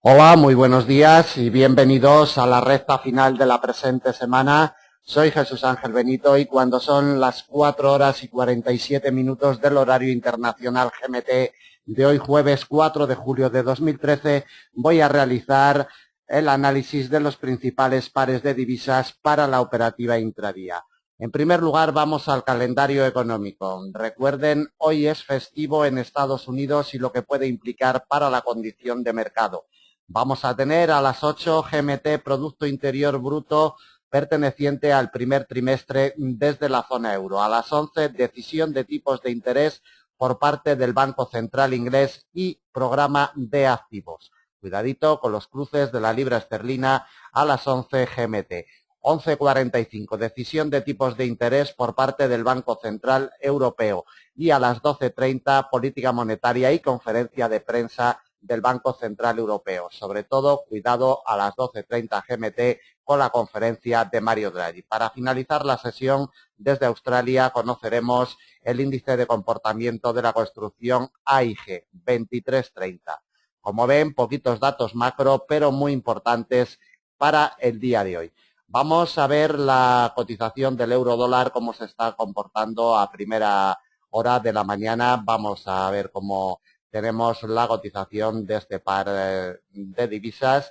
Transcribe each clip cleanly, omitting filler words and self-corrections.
Hola, muy buenos días y bienvenidos a la recta final de la presente semana. Soy Jesús Ángel Benito y cuando son las 4 horas y 47 minutos del horario internacional GMT de hoy jueves 4 de julio de 2013, voy a realizar el análisis de los principales pares de divisas para la operativa intradía. En primer lugar, vamos al calendario económico. Recuerden, hoy es festivo en Estados Unidos y lo que puede implicar para la condición de mercado. Vamos a tener a las 8 GMT Producto Interior Bruto perteneciente al primer trimestre desde la zona euro. A las 11, decisión de tipos de interés por parte del Banco Central Inglés y programa de activos. Cuidadito con los cruces de la libra esterlina a las 11 GMT. 11:45, decisión de tipos de interés por parte del Banco Central Europeo. Y a las 12:30, política monetaria y conferencia de prensa del Banco Central Europeo. Sobre todo, cuidado a las 12:30 GMT con la conferencia de Mario Draghi. Para finalizar la sesión, desde Australia conoceremos el índice de comportamiento de la construcción AIG 2330. Como ven, poquitos datos macro, pero muy importantes para el día de hoy. Vamos a ver la cotización del euro dólar, cómo se está comportando a primera hora de la mañana. Vamos a ver cómo tenemos la cotización de este par de divisas.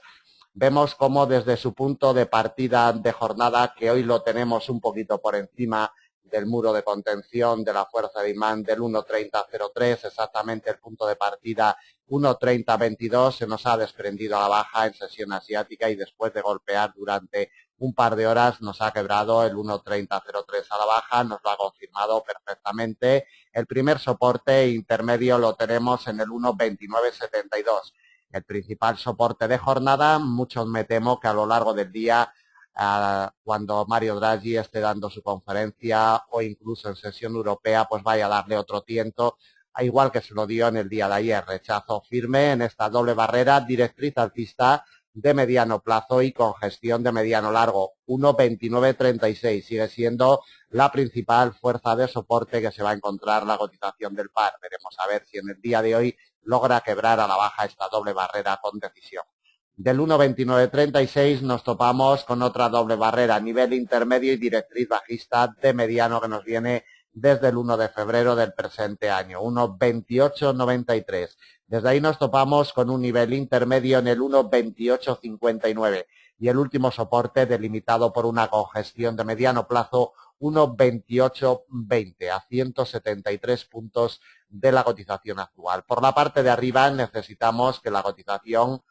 Vemos cómo desde su punto de partida de jornada, que hoy lo tenemos un poquito por encima del muro de contención de la fuerza de imán del 1.30.03, exactamente el punto de partida 1.30.22, se nos ha desprendido a la baja en sesión asiática y después de golpear durante un par de horas nos ha quebrado el 1.30.03 a la baja, nos lo ha confirmado perfectamente. El primer soporte intermedio lo tenemos en el 1.29.72. El principal soporte de jornada, muchos me temo que a lo largo del día, cuando Mario Draghi esté dando su conferencia o incluso en sesión europea, pues vaya a darle otro tiento, igual que se lo dio en el día de ayer. Rechazo firme en esta doble barrera, directriz alcista de mediano plazo y congestión de mediano largo. 1.2936 sigue siendo la principal fuerza de soporte que se va a encontrar la cotización del par. Veremos a ver si en el día de hoy logra quebrar a la baja esta doble barrera con decisión. Del 1.2936 nos topamos con otra doble barrera, nivel intermedio y directriz bajista de mediano que nos viene desde el 1 de febrero del presente año, 1.2893. Desde ahí nos topamos con un nivel intermedio en el 1.2859 y el último soporte delimitado por una congestión de mediano plazo, 1.2820 a 173 puntos de la cotización actual. Por la parte de arriba necesitamos que la cotización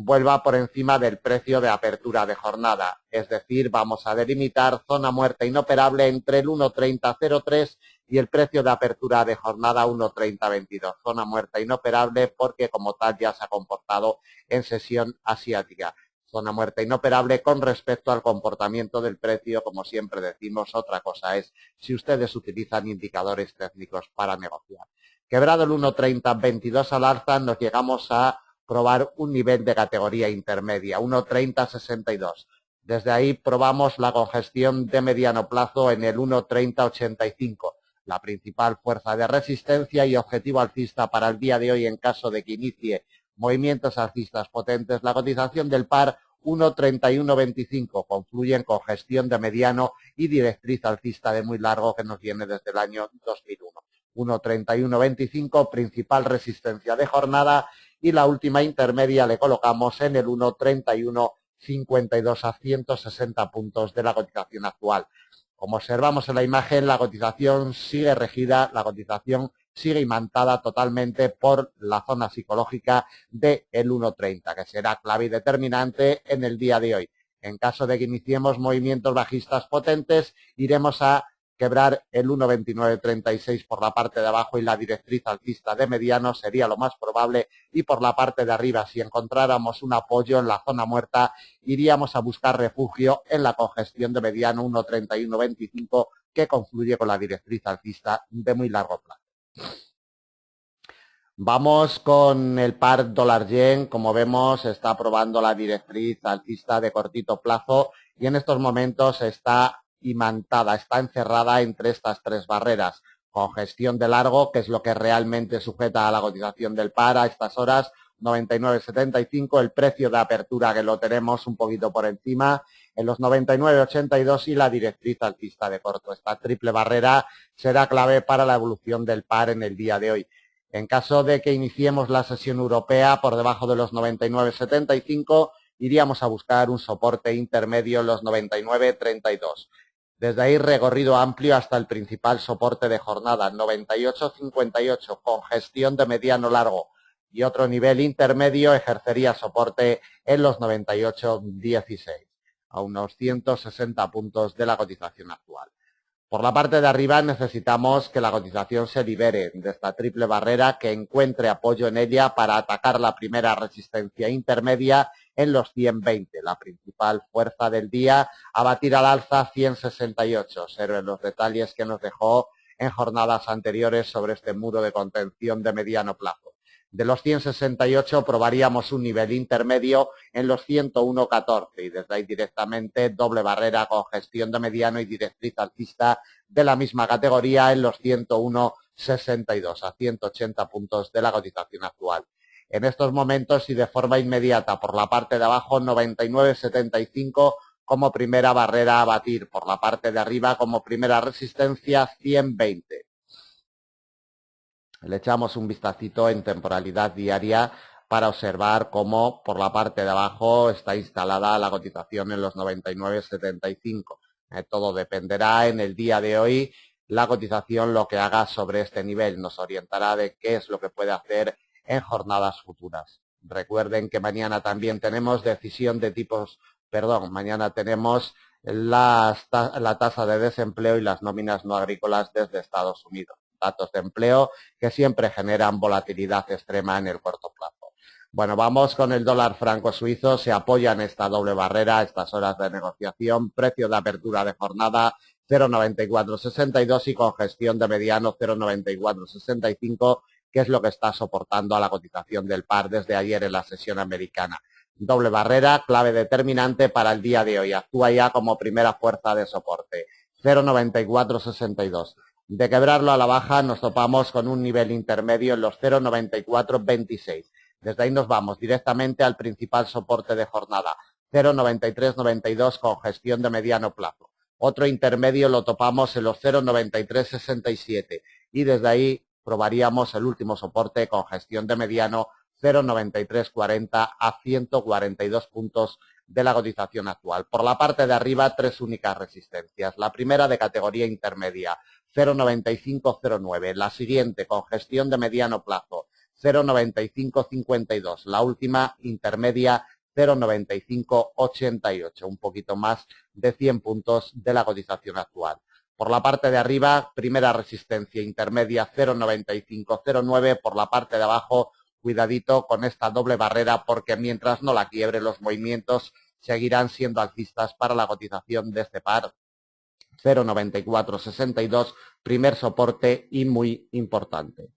vuelva por encima del precio de apertura de jornada, es decir, vamos a delimitar zona muerta inoperable entre el 1.3003 y el precio de apertura de jornada 1.3022, zona muerta inoperable porque como tal ya se ha comportado en sesión asiática. Zona muerta inoperable con respecto al comportamiento del precio, como siempre decimos, otra cosa es si ustedes utilizan indicadores técnicos para negociar. Quebrado el 1.3022 al alza, nos llegamos a probar un nivel de categoría intermedia, 1.3062. Desde ahí probamos la congestión de mediano plazo en el 1.3085, la principal fuerza de resistencia y objetivo alcista para el día de hoy en caso de que inicie movimientos alcistas potentes. La cotización del par 1.3125 confluye en congestión de mediano y directriz alcista de muy largo que nos viene desde el año 2001. 1.3125, principal resistencia de jornada, y la última intermedia le colocamos en el 1.3152 a 160 puntos de la cotización actual. Como observamos en la imagen, la cotización sigue regida, la cotización sigue imantada totalmente por la zona psicológica del 1.30, que será clave y determinante en el día de hoy. En caso de que iniciemos movimientos bajistas potentes, iremos a quebrar el 1.2936 por la parte de abajo y la directriz alcista de mediano sería lo más probable, y por la parte de arriba, si encontráramos un apoyo en la zona muerta, iríamos a buscar refugio en la congestión de mediano 1.3125 que confluye con la directriz alcista de muy largo plazo. Vamos con el par dólar-yen. Como vemos, está probando la directriz alcista de cortito plazo y en estos momentos está imantada, está encerrada entre estas tres barreras. Congestión de largo, que es lo que realmente sujeta a la cotización del par a estas horas, 99,75, el precio de apertura que lo tenemos un poquito por encima en los 99,82 y la directriz alcista de corto. Esta triple barrera será clave para la evolución del par en el día de hoy. En caso de que iniciemos la sesión europea por debajo de los 99,75, iríamos a buscar un soporte intermedio en los 99,32. Desde ahí recorrido amplio hasta el principal soporte de jornada, 98,58, con gestión de mediano largo. Y otro nivel intermedio ejercería soporte en los 98,16, a unos 160 puntos de la cotización actual. Por la parte de arriba necesitamos que la cotización se libere de esta triple barrera, que encuentre apoyo en ella para atacar la primera resistencia intermedia en los 100,20, la principal fuerza del día, a batir al alza 100,68. Observen los detalles que nos dejó en jornadas anteriores sobre este muro de contención de mediano plazo. De los 100,68 probaríamos un nivel intermedio en los 101,14 y desde ahí directamente doble barrera con gestión de mediano y directriz alcista de la misma categoría en los 101,62, a 180 puntos de la cotización actual. En estos momentos y de forma inmediata por la parte de abajo 99,75 como primera barrera a batir, por la parte de arriba como primera resistencia 100,20. Le echamos un vistacito en temporalidad diaria para observar cómo por la parte de abajo está instalada la cotización en los 99,75. Todo dependerá en el día de hoy la cotización lo que haga sobre este nivel. Nos orientará de qué es lo que puede hacer en jornadas futuras. Recuerden que mañana también tenemos decisión de tipos, mañana tenemos la tasa de desempleo y las nóminas no agrícolas desde Estados Unidos. Datos de empleo que siempre generan volatilidad extrema en el corto plazo. Bueno, vamos con el dólar franco suizo. Se apoya en esta doble barrera a estas horas de negociación. Precio de apertura de jornada 0,9462 y con gestión de mediano 0,9465, que es lo que está soportando a la cotización del par desde ayer en la sesión americana. Doble barrera, clave determinante para el día de hoy. Actúa ya como primera fuerza de soporte. 0,9462. De quebrarlo a la baja nos topamos con un nivel intermedio en los 0,9426. Desde ahí nos vamos directamente al principal soporte de jornada, 0,9392 con gestión de mediano plazo. Otro intermedio lo topamos en los 0,9367 y desde ahí probaríamos el último soporte con gestión de mediano 0,9340 a 142 puntos de la cotización actual. Por la parte de arriba, tres únicas resistencias. La primera de categoría intermedia, 0,9509. La siguiente, con gestión de mediano plazo, 0,9552. La última, intermedia, 0,9588. Un poquito más de 100 puntos de la cotización actual. Por la parte de arriba, primera resistencia intermedia, 0,9509. Por la parte de abajo, cuidadito con esta doble barrera porque mientras no la quiebre los movimientos seguirán siendo alcistas para la cotización de este par. 0,9462, primer soporte y muy importante.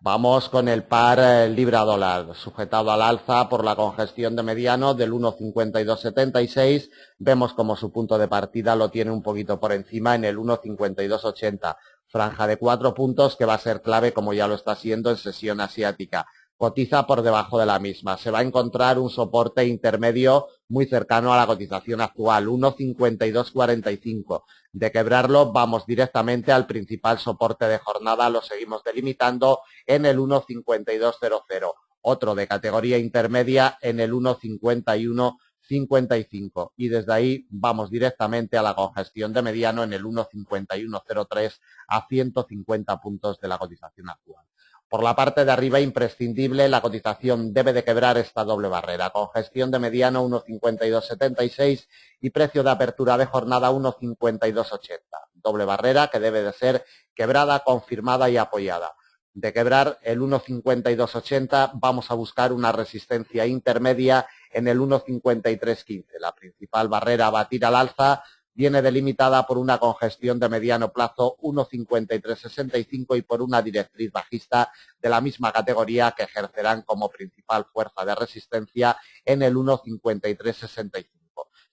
Vamos con el par libra-dólar, sujetado al alza por la congestión de mediano del 1,5276. Vemos como su punto de partida lo tiene un poquito por encima en el 1,5280. Franja de 4 puntos que va a ser clave como ya lo está siendo en sesión asiática. Cotiza por debajo de la misma. Se va a encontrar un soporte intermedio muy cercano a la cotización actual, 1,5245. De quebrarlo vamos directamente al principal soporte de jornada, lo seguimos delimitando en el 1,5200. Otro de categoría intermedia en el 1,5155 y desde ahí vamos directamente a la congestión de mediano en el 1,5103 a 150 puntos de la cotización actual. Por la parte de arriba, imprescindible, la cotización debe de quebrar esta doble barrera. Congestión de mediano 1,5276 y precio de apertura de jornada 1,5280. Doble barrera que debe de ser quebrada, confirmada y apoyada. De quebrar el 1,5280 vamos a buscar una resistencia intermedia en el 1,5315. La principal barrera a batir al alza viene delimitada por una congestión de mediano plazo 1,5365 y por una directriz bajista de la misma categoría que ejercerán como principal fuerza de resistencia en el 1,5365.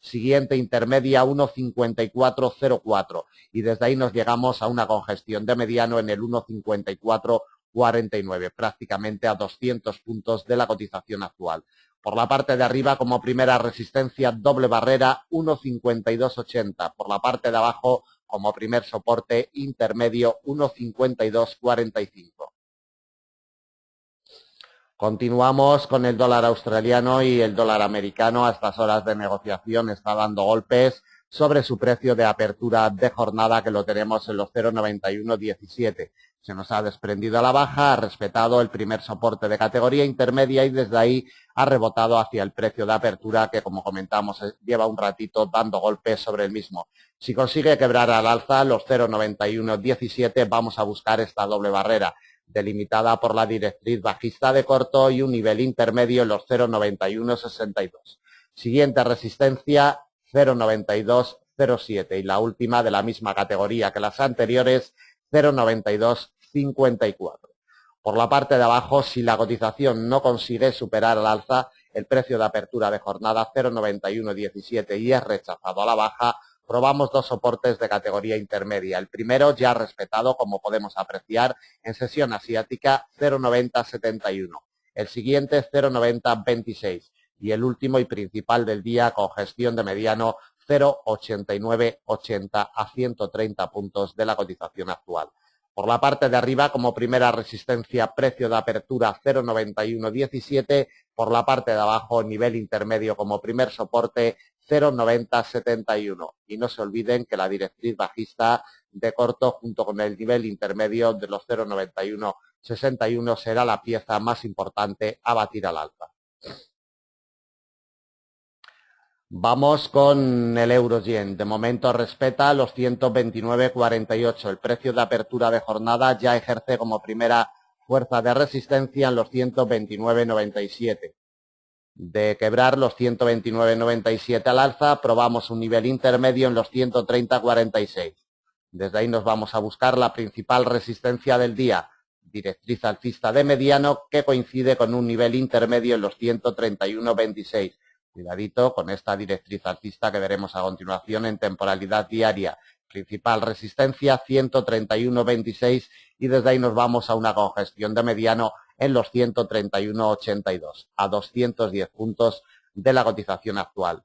Siguiente intermedia 1,5404 y desde ahí nos llegamos a una congestión de mediano en el 1,54 49, prácticamente a 200 puntos de la cotización actual. Por la parte de arriba, como primera resistencia, doble barrera, 1,5280. Por la parte de abajo, como primer soporte intermedio, 1,5245. Continuamos con el dólar australiano y el dólar americano. A estas horas de negociación está dando golpes sobre su precio de apertura de jornada, que lo tenemos en los 0,9117. Se nos ha desprendido a la baja, ha respetado el primer soporte de categoría intermedia y desde ahí ha rebotado hacia el precio de apertura, que como comentamos lleva un ratito dando golpes sobre el mismo. Si consigue quebrar al alza los 0,9117, vamos a buscar esta doble barrera, delimitada por la directriz bajista de corto y un nivel intermedio en los 0,9162. Siguiente resistencia, 0,9207 y la última de la misma categoría que las anteriores, 0,9254. Por la parte de abajo, si la cotización no consigue superar al alza el precio de apertura de jornada 0,9117 y es rechazado a la baja, probamos dos soportes de categoría intermedia. El primero ya respetado, como podemos apreciar, en sesión asiática, 0,9071. El siguiente, 0,9026. Y el último y principal del día, con gestión de mediano, 0,8980 a 130 puntos de la cotización actual. Por la parte de arriba, como primera resistencia, precio de apertura 0,9117. Por la parte de abajo, nivel intermedio como primer soporte 0,9071. Y no se olviden que la directriz bajista de corto junto con el nivel intermedio de los 0,9161 será la pieza más importante a batir al alza. Vamos con el euro-yen. De momento respeta los 129,48. El precio de apertura de jornada ya ejerce como primera fuerza de resistencia en los 129,97. De quebrar los 129,97 al alza, probamos un nivel intermedio en los 130,46. Desde ahí nos vamos a buscar la principal resistencia del día, directriz alcista de mediano, que coincide con un nivel intermedio en los 131,26. Cuidadito con esta directriz alcista que veremos a continuación en temporalidad diaria. Principal resistencia 131,26 y desde ahí nos vamos a una congestión de mediano en los 131,82, a 210 puntos de la cotización actual.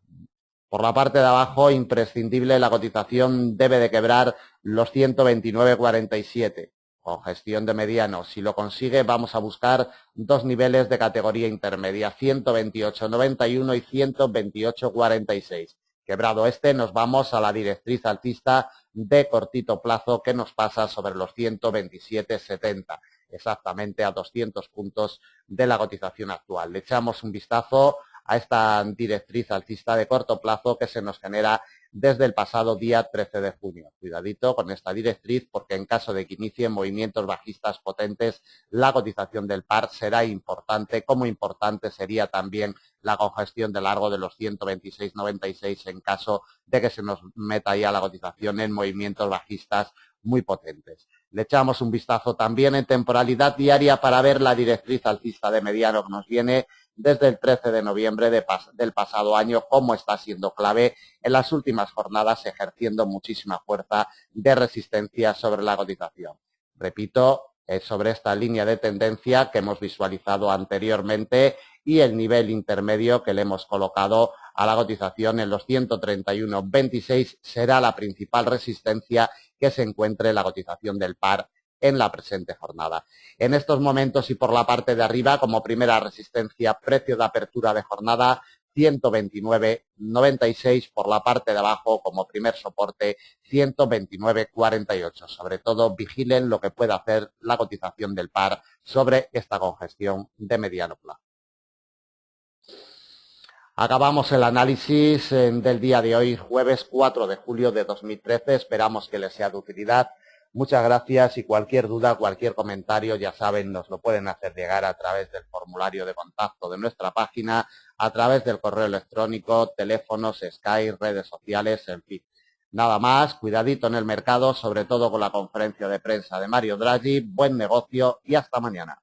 Por la parte de abajo, imprescindible, la cotización debe de quebrar los 129,47. Congestión de mediano. Si lo consigue, vamos a buscar dos niveles de categoría intermedia, 128,91 y 128,46. Quebrado este, nos vamos a la directriz alcista de cortito plazo que nos pasa sobre los 127,70, exactamente a 200 puntos de la cotización actual. Le echamos un vistazo a esta directriz alcista de corto plazo que se nos genera desde el pasado día 13 de junio. Cuidadito con esta directriz porque en caso de que inicien movimientos bajistas potentes, la cotización del par será importante, como importante sería también la congestión de largo de los 126,96 en caso de que se nos meta ya la cotización en movimientos bajistas muy potentes. Le echamos un vistazo también en temporalidad diaria para ver la directriz alcista de mediano que nos viene desde el 13 de noviembre del pasado año, cómo está siendo clave en las últimas jornadas, ejerciendo muchísima fuerza de resistencia sobre la cotización. Repito, sobre esta línea de tendencia que hemos visualizado anteriormente y el nivel intermedio que le hemos colocado a la cotización en los 131,26 será la principal resistencia que se encuentre la cotización del par en la presente jornada. En estos momentos y por la parte de arriba, como primera resistencia, precio de apertura de jornada 129,96, por la parte de abajo como primer soporte 129,48. Sobre todo vigilen lo que pueda hacer la cotización del par sobre esta congestión de mediano plazo. Acabamos el análisis del día de hoy, jueves 4 de julio de 2013. Esperamos que les sea de utilidad. Muchas gracias y cualquier duda, cualquier comentario, ya saben, nos lo pueden hacer llegar a través del formulario de contacto de nuestra página, a través del correo electrónico, teléfonos, Skype, redes sociales, en fin. Nada más, cuidadito en el mercado, sobre todo con la conferencia de prensa de Mario Draghi. Buen negocio y hasta mañana.